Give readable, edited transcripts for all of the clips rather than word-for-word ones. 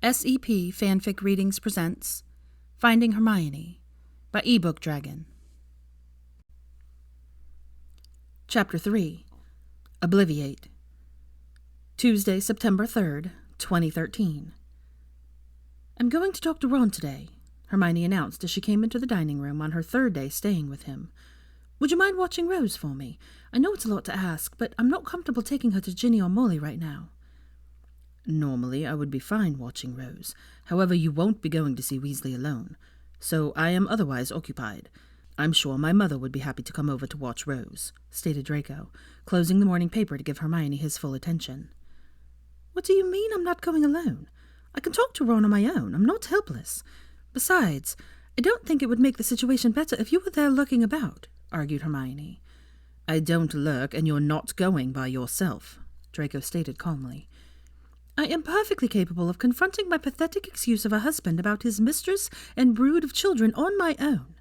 SEP Fanfic Readings presents Finding Hermione by ebookdragon. Chapter 3 Obliviate. Tuesday, September 3rd, 2013. I'm going to talk to Ron today, Hermione announced as she came into the dining room on her third day staying with him. Would you mind watching Rose for me? I know it's a lot to ask, but I'm not comfortable taking her to Ginny or Molly right now. Normally, I would be fine watching Rose. However, you won't be going to see Weasley alone, so I am otherwise occupied. I'm sure my mother would be happy to come over to watch Rose, stated Draco, closing the morning paper to give Hermione his full attention. What do you mean I'm not going alone? I can talk to Ron on my own. I'm not helpless. Besides, I don't think it would make the situation better if you were there lurking about, argued Hermione. I don't lurk, and you're not going by yourself, Draco stated calmly. I am perfectly capable of confronting my pathetic excuse of a husband about his mistress and brood of children on my own.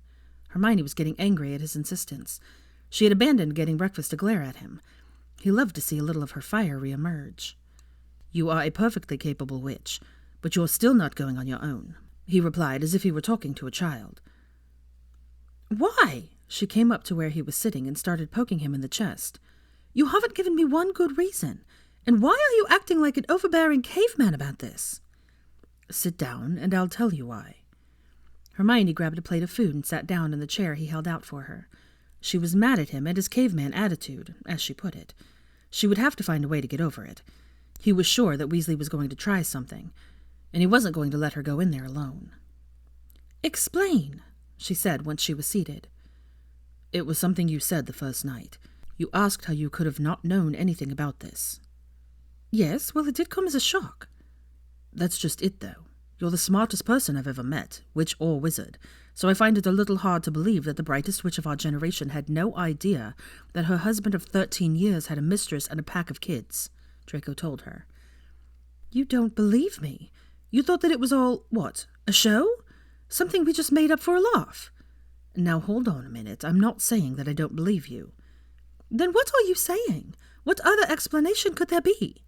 Hermione was getting angry at his insistence. She had abandoned getting breakfast to glare at him. He loved to see a little of her fire re-emerge. You are a perfectly capable witch, but you're still not going on your own, he replied as if he were talking to a child. Why? She came up to where he was sitting and started poking him in the chest. You haven't given me one good reason. And why are you acting like an overbearing caveman about this? Sit down, and I'll tell you why. Hermione grabbed a plate of food and sat down in the chair he held out for her. She was mad at him and his caveman attitude, as she put it. She would have to find a way to get over it. He was sure that Weasley was going to try something, and he wasn't going to let her go in there alone. Explain, she said once she was seated. It was something you said the first night. You asked how you could have not known anything about this. Yes, well, it did come as a shock. That's just it, though. You're the smartest person I've ever met, witch or wizard, so I find it a little hard to believe that the brightest witch of our generation had no idea that her husband of 13 years had a mistress and a pack of kids, Draco told her. You don't believe me. You thought that it was all, what, a show? Something we just made up for a laugh? Now hold on a minute. I'm not saying that I don't believe you. Then what are you saying? What other explanation could there be?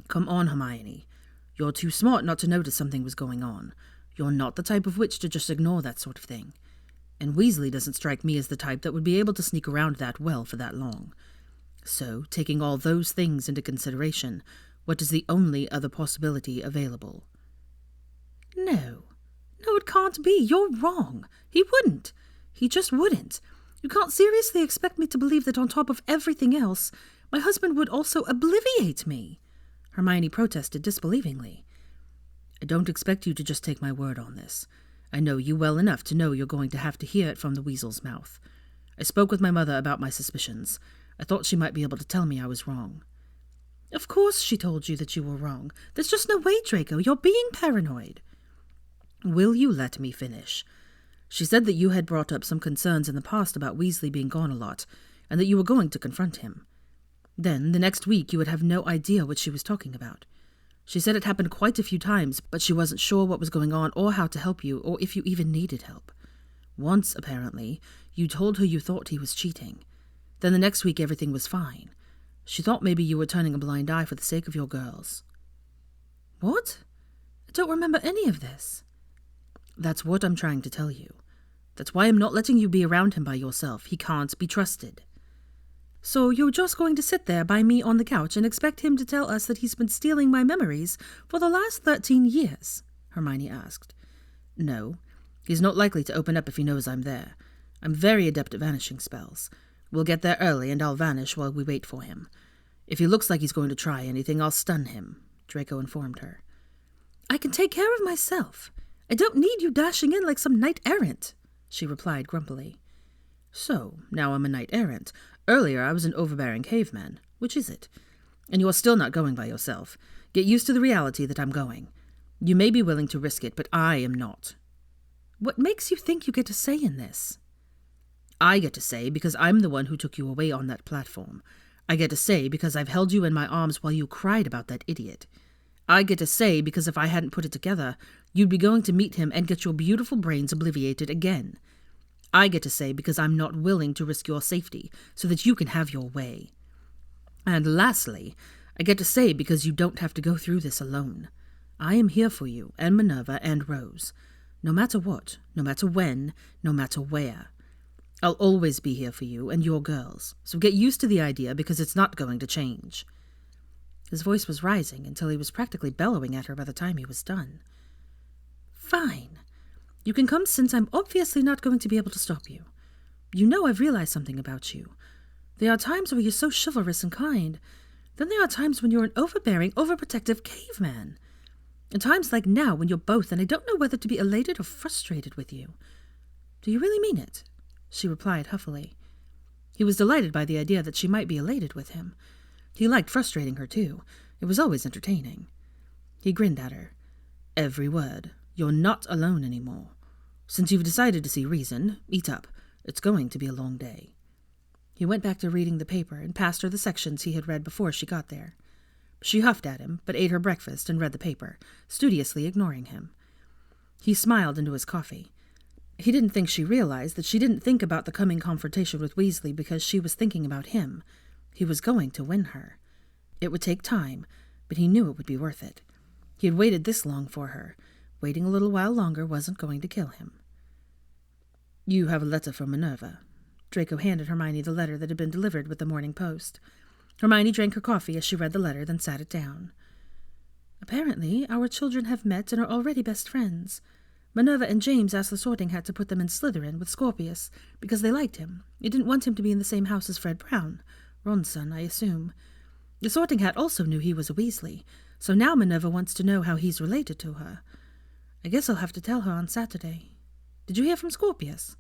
Come on, Hermione. You're too smart not to notice something was going on. You're not the type of witch to just ignore that sort of thing. And Weasley doesn't strike me as the type that would be able to sneak around that well for that long. So, taking all those things into consideration, what is the only other possibility available? No, it can't be. You're wrong. He wouldn't. He just wouldn't. You can't seriously expect me to believe that on top of everything else, my husband would also obliviate me. Hermione protested disbelievingly. I don't expect you to just take my word on this. I know you well enough to know you're going to have to hear it from the weasel's mouth. I spoke with my mother about my suspicions. I thought she might be able to tell me I was wrong. Of course she told you that you were wrong. There's just no way, Draco. You're being paranoid. Will you let me finish? She said that you had brought up some concerns in the past about Weasley being gone a lot, and that you were going to confront him. Then, the next week, you would have no idea what she was talking about. She said it happened quite a few times, but she wasn't sure what was going on or how to help you, or if you even needed help. Once, apparently, you told her you thought he was cheating. Then the next week, everything was fine. She thought maybe you were turning a blind eye for the sake of your girls. What? I don't remember any of this. That's what I'm trying to tell you. That's why I'm not letting you be around him by yourself. He can't be trusted. So you're just going to sit there by me on the couch and expect him to tell us that he's been stealing my memories for the last 13 years? Hermione asked. No, he's not likely to open up if he knows I'm there. I'm very adept at vanishing spells. We'll get there early and I'll vanish while we wait for him. If he looks like he's going to try anything, I'll stun him, Draco informed her. I can take care of myself. I don't need you dashing in like some knight-errant, she replied grumpily. So, now I'm a knight-errant. Earlier, I was an overbearing caveman. Which is it? And you're still not going by yourself. Get used to the reality that I'm going. You may be willing to risk it, but I am not. What makes you think you get a say in this? I get to say because I'm the one who took you away on that platform. I get to say because I've held you in my arms while you cried about that idiot. I get to say because if I hadn't put it together, you'd be going to meet him and get your beautiful brains obliviated again. I get to say because I'm not willing to risk your safety so that you can have your way. And lastly, I get to say because you don't have to go through this alone. I am here for you, and Minerva, and Rose. No matter what, no matter when, no matter where. I'll always be here for you and your girls, so get used to the idea because it's not going to change." His voice was rising until he was practically bellowing at her by the time he was done. "Fine. You can come since I'm obviously not going to be able to stop you. You know I've realized something about you. There are times where you're so chivalrous and kind. Then there are times when you're an overbearing, overprotective caveman. And times like now when you're both, and I don't know whether to be elated or frustrated with you. Do you really mean it?" she replied huffily. He was delighted by the idea that she might be elated with him. He liked frustrating her, too. It was always entertaining. He grinned at her. "Every word. You're not alone anymore. Since you've decided to see reason, eat up. It's going to be a long day." He went back to reading the paper and passed her the sections he had read before she got there. She huffed at him, but ate her breakfast and read the paper, studiously ignoring him. He smiled into his coffee. He didn't think she realized that she didn't think about the coming confrontation with Weasley because she was thinking about him. He was going to win her. It would take time, but he knew it would be worth it. He had waited this long for her. Waiting a little while longer wasn't going to kill him. "You have a letter from Minerva." Draco handed Hermione the letter that had been delivered with the morning post. Hermione drank her coffee as she read the letter, then sat it down. "Apparently, our children have met and are already best friends. Minerva and James asked the Sorting Hat to put them in Slytherin with Scorpius because they liked him. They didn't want him to be in the same house as Fred Brown. Ron's son, I assume. The Sorting Hat also knew he was a Weasley, so now Minerva wants to know how he's related to her. I guess I'll have to tell her on Saturday. Did you hear from Scorpius?"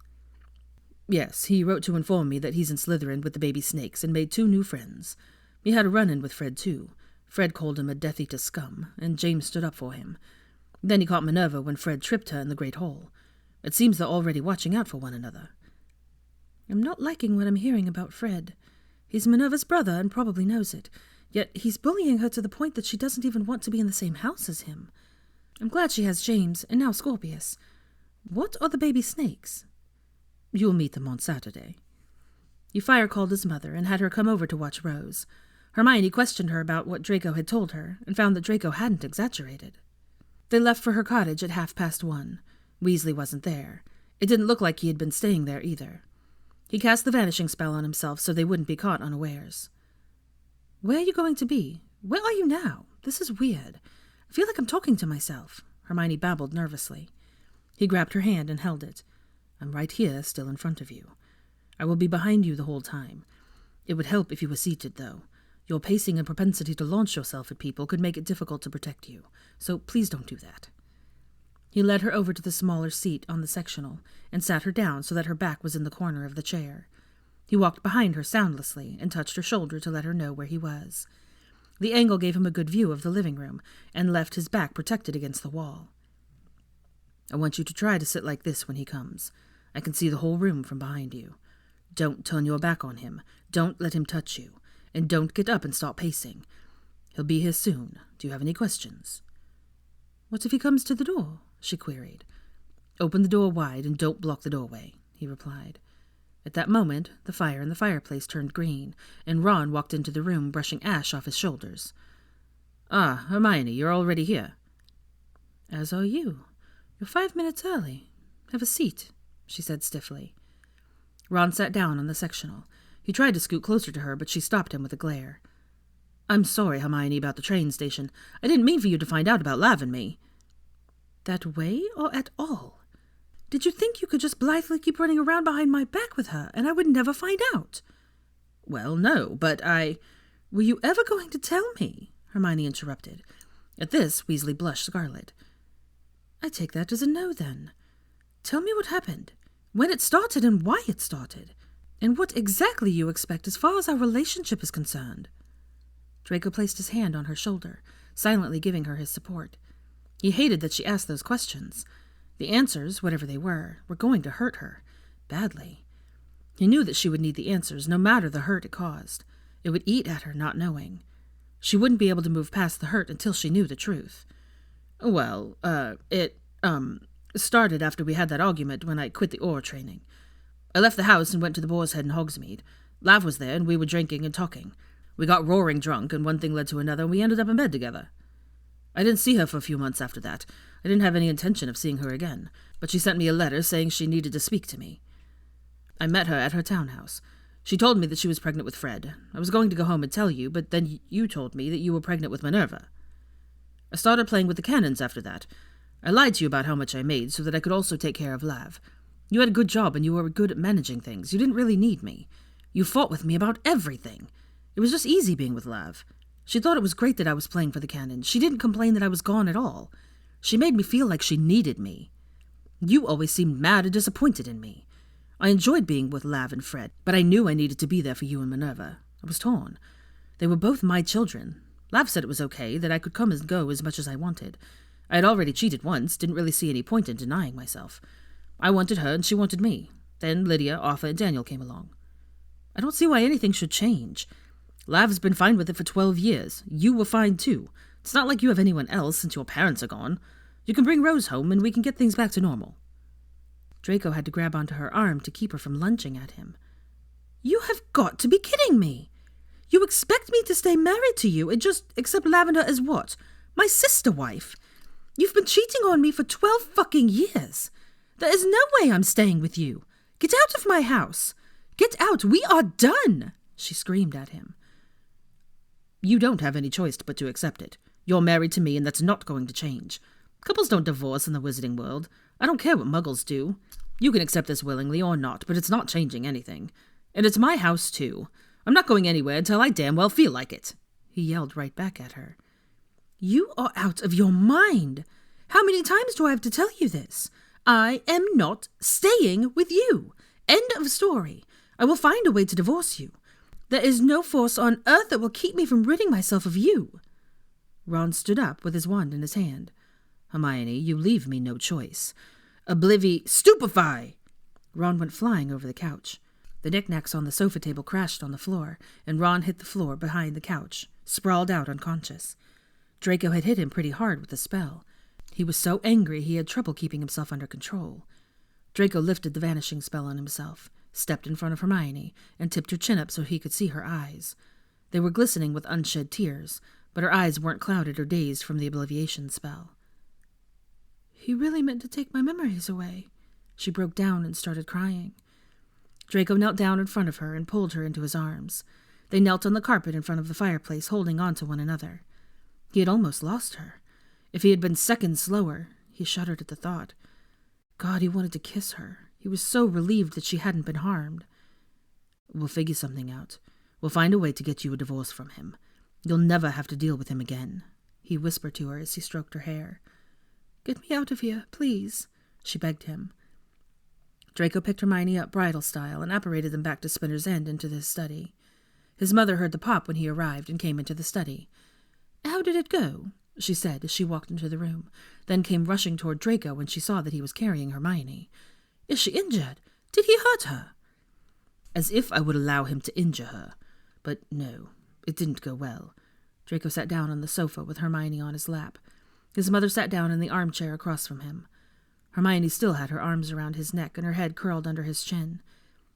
"Yes, he wrote to inform me that he's in Slytherin with the baby snakes and made 2 new friends. He had a run-in with Fred, too. Fred called him a Death Eater scum, and James stood up for him. Then he caught Minerva when Fred tripped her in the Great Hall. It seems they're already watching out for one another." "I'm not liking what I'm hearing about Fred. He's Minerva's brother and probably knows it, yet he's bullying her to the point that she doesn't even want to be in the same house as him. I'm glad she has James, and now Scorpius. What are the baby snakes?" "You'll meet them on Saturday." He fire-called his mother and had her come over to watch Rose. Hermione questioned her about what Draco had told her, and found that Draco hadn't exaggerated. They left for her cottage at 1:30. Weasley wasn't there. It didn't look like he had been staying there either. He cast the vanishing spell on himself so they wouldn't be caught unawares. "Where are you going to be? Where are you now? This is weird. I feel like I'm talking to myself," Hermione babbled nervously. He grabbed her hand and held it. "I'm right here, still in front of you. I will be behind you the whole time. It would help if you were seated, though. Your pacing and propensity to launch yourself at people could make it difficult to protect you, so please don't do that." He led her over to the smaller seat on the sectional and sat her down so that her back was in the corner of the chair. He walked behind her soundlessly and touched her shoulder to let her know where he was. The angle gave him a good view of the living room and left his back protected against the wall. "I want you to try to sit like this when he comes. I can see the whole room from behind you. Don't turn your back on him. Don't let him touch you. And don't get up and start pacing. He'll be here soon. Do you have any questions?" "What if he comes to the door?" she queried. "Open the door wide and don't block the doorway," he replied. At that moment, the fire in the fireplace turned green, and Ron walked into the room brushing ash off his shoulders. "Ah, Hermione, you're already here." "As are you. You're 5 minutes early. Have a seat," she said stiffly. Ron sat down on the sectional. He tried to scoot closer to her, but she stopped him with a glare. "I'm sorry, Hermione, about the train station. I didn't mean for you to find out about Lav and me." "That way or at all? Did you think you could just blithely keep running around behind my back with her, and I would never find out?" "Well, no, but "Were you ever going to tell me?" Hermione interrupted. At this, Weasley blushed scarlet. "I take that as a no, then. Tell me what happened, when it started and why it started, and what exactly you expect as far as our relationship is concerned." Draco placed his hand on her shoulder, silently giving her his support. He hated that she asked those questions. The answers, whatever they were going to hurt her, badly. He knew that she would need the answers, no matter the hurt it caused. It would eat at her not knowing. She wouldn't be able to move past the hurt until she knew the truth. "Well, it started after we had that argument when I quit the Auror training. I left the house and went to the Boar's Head in Hogsmeade. Lav was there, and we were drinking and talking. We got roaring drunk, and one thing led to another, and we ended up in bed together." I didn't see her for a few months after that. I didn't have any intention of seeing her again, but she sent me a letter saying she needed to speak to me. I met her at her townhouse. She told me that she was pregnant with Fred. I was going to go home and tell you, but then you told me that you were pregnant with Minerva. I started playing with the cannons after that. I lied to you about how much I made so that I could also take care of Lav. You had a good job and you were good at managing things. You didn't really need me. You fought with me about everything. It was just easy being with Lav. She thought it was great that I was playing for the cannons. She didn't complain that I was gone at all. She made me feel like she needed me. You always seemed mad and disappointed in me. I enjoyed being with Lav and Fred, but I knew I needed to be there for you and Minerva. I was torn. They were both my children. Lav said it was okay, that I could come and go as much as I wanted. I had already cheated once, didn't really see any point in denying myself. I wanted her and she wanted me. Then Lydia, Arthur, and Daniel came along. I don't see why anything should change. Lav's been fine with it for 12 years. You were fine too. It's not like you have anyone else since your parents are gone. You can bring Rose home and we can get things back to normal. Draco had to grab onto her arm to keep her from lunging at him. You have got to be kidding me. You expect me to stay married to you and just accept Lavender as what? My sister wife? You've been cheating on me for 12 fucking years. There is no way I'm staying with you. Get out of my house. Get out. We are done, she screamed at him. You don't have any choice but to accept it. You're married to me and that's not going to change. Couples don't divorce in the wizarding world. I don't care what muggles do. You can accept this willingly or not, but it's not changing anything. And it's my house, too. I'm not going anywhere until I damn well feel like it, he yelled right back at her. You are out of your mind. How many times do I have to tell you this? I am not staying with you. End of story. I will find a way to divorce you. There is no force on earth that will keep me from ridding myself of you. Ron stood up with his wand in his hand. Hermione, you leave me no choice. Stupefy! Ron went flying over the couch. The knickknacks on the sofa table crashed on the floor, and Ron hit the floor behind the couch, sprawled out unconscious. Draco had hit him pretty hard with the spell. He was so angry he had trouble keeping himself under control. Draco lifted the vanishing spell on himself, stepped in front of Hermione, and tipped her chin up so he could see her eyes. They were glistening with unshed tears, but her eyes weren't clouded or dazed from the Obliviation spell. He really meant to take my memories away. She broke down and started crying. Draco knelt down in front of her and pulled her into his arms. They knelt on the carpet in front of the fireplace, holding on to one another. He had almost lost her. If he had been seconds slower, he shuddered at the thought. God, he wanted to kiss her. He was so relieved that she hadn't been harmed. We'll figure something out. We'll find a way to get you a divorce from him. You'll never have to deal with him again, he whispered to her as he stroked her hair. Get me out of here, please, she begged him. Draco picked Hermione up bridal style and apparated them back to Spinner's End into his study. His mother heard the pop when he arrived and came into the study. How did it go? She said as she walked into the room, then came rushing toward Draco when she saw that he was carrying Hermione. Is she injured? Did he hurt her? As if I would allow him to injure her. But no, it didn't go well. Draco sat down on the sofa with Hermione on his lap. His mother sat down in the armchair across from him. Hermione still had her arms around his neck and her head curled under his chin.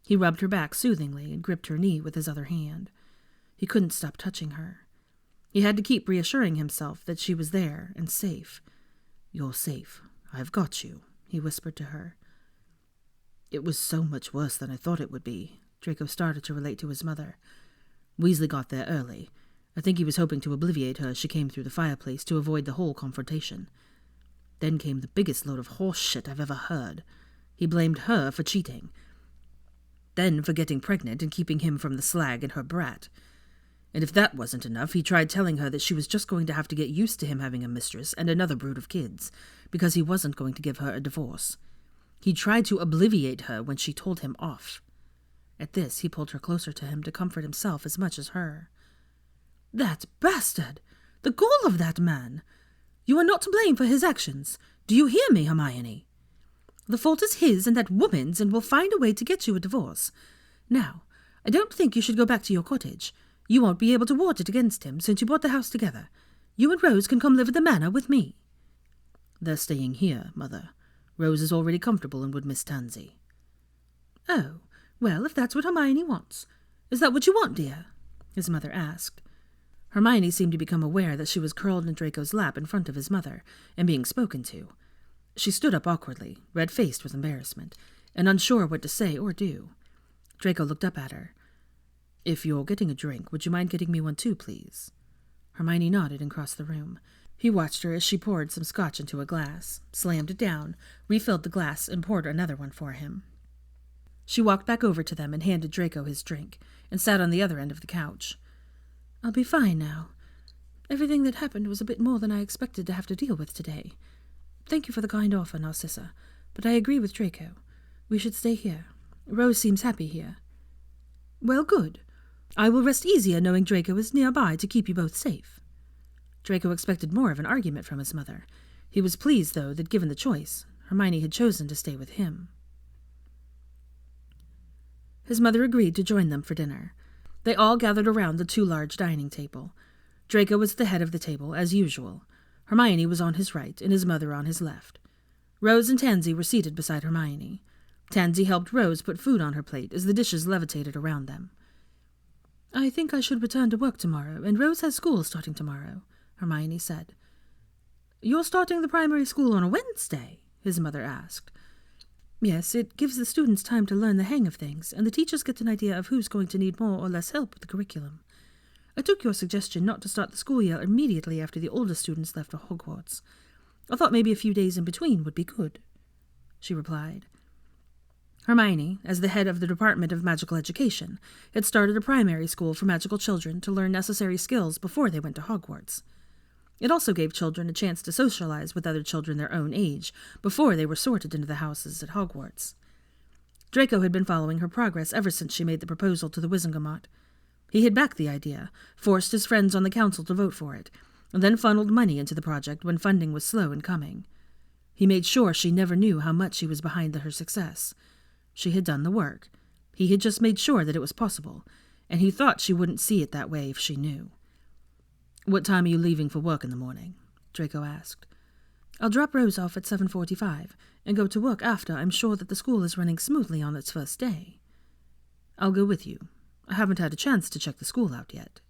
He rubbed her back soothingly and gripped her knee with his other hand. He couldn't stop touching her. He had to keep reassuring himself that she was there and safe. You're safe. I've got you, he whispered to her. It was so much worse than I thought it would be, Draco started to relate to his mother. Weasley got there early. I think he was hoping to obliviate her as she came through the fireplace to avoid the whole confrontation. Then came the biggest load of horse shit I've ever heard. He blamed her for cheating. Then for getting pregnant and keeping him from the slag and her brat. And if that wasn't enough, he tried telling her that she was just going to have to get used to him having a mistress and another brood of kids, because he wasn't going to give her a divorce. He tried to obliviate her when she told him off. At this, he pulled her closer to him to comfort himself as much as her. That bastard! The gall of that man! You are not to blame for his actions. Do you hear me, Hermione? The fault is his and that woman's, and we'll find a way to get you a divorce. Now, I don't think you should go back to your cottage. You won't be able to ward it against him, since you bought the house together. You and Rose can come live at the manor with me. They're staying here, Mother. Rose is already comfortable and would miss Tansy. Oh, well, if that's what Hermione wants. Is that what you want, dear? His mother asked. Hermione seemed to become aware that she was curled in Draco's lap in front of his mother and being spoken to. She stood up awkwardly, red-faced with embarrassment, and unsure what to say or do. Draco looked up at her. "If you're getting a drink, would you mind getting me one too, please?" Hermione nodded and crossed the room. He watched her as she poured some scotch into a glass, slammed it down, refilled the glass, and poured another one for him. She walked back over to them and handed Draco his drink, and sat on the other end of the couch. "I'll be fine now. Everything that happened was a bit more than I expected to have to deal with today. Thank you for the kind offer, Narcissa, but I agree with Draco. We should stay here. Rose seems happy here." "Well, good. I will rest easier knowing Draco is nearby to keep you both safe." Draco expected more of an argument from his mother. He was pleased, though, that given the choice, Hermione had chosen to stay with him. His mother agreed to join them for dinner. They all gathered around the too large dining table. Draco was at the head of the table, as usual. Hermione was on his right, and his mother on his left. Rose and Tansy were seated beside Hermione. Tansy helped Rose put food on her plate as the dishes levitated around them. "I think I should return to work tomorrow, and Rose has school starting tomorrow," Hermione said. "You're starting the primary school on a Wednesday?" his mother asked. "Yes, it gives the students time to learn the hang of things, and the teachers get an idea of who's going to need more or less help with the curriculum. I took your suggestion not to start the school year immediately after the older students left for Hogwarts. I thought maybe a few days in between would be good," she replied. Hermione, as the head of the Department of Magical Education, had started a primary school for magical children to learn necessary skills before they went to Hogwarts. It also gave children a chance to socialize with other children their own age before they were sorted into the houses at Hogwarts. Draco had been following her progress ever since she made the proposal to the Wizengamot. He had backed the idea, forced his friends on the council to vote for it, and then funneled money into the project when funding was slow in coming. He made sure she never knew how much he was behind her success. She had done the work. He had just made sure that it was possible, and he thought she wouldn't see it that way if she knew. "What time are you leaving for work in the morning?" Draco asked. "I'll drop Rose off at 7:45 and go to work after I'm sure that the school is running smoothly on its first day." "I'll go with you. I haven't had a chance to check the school out yet,"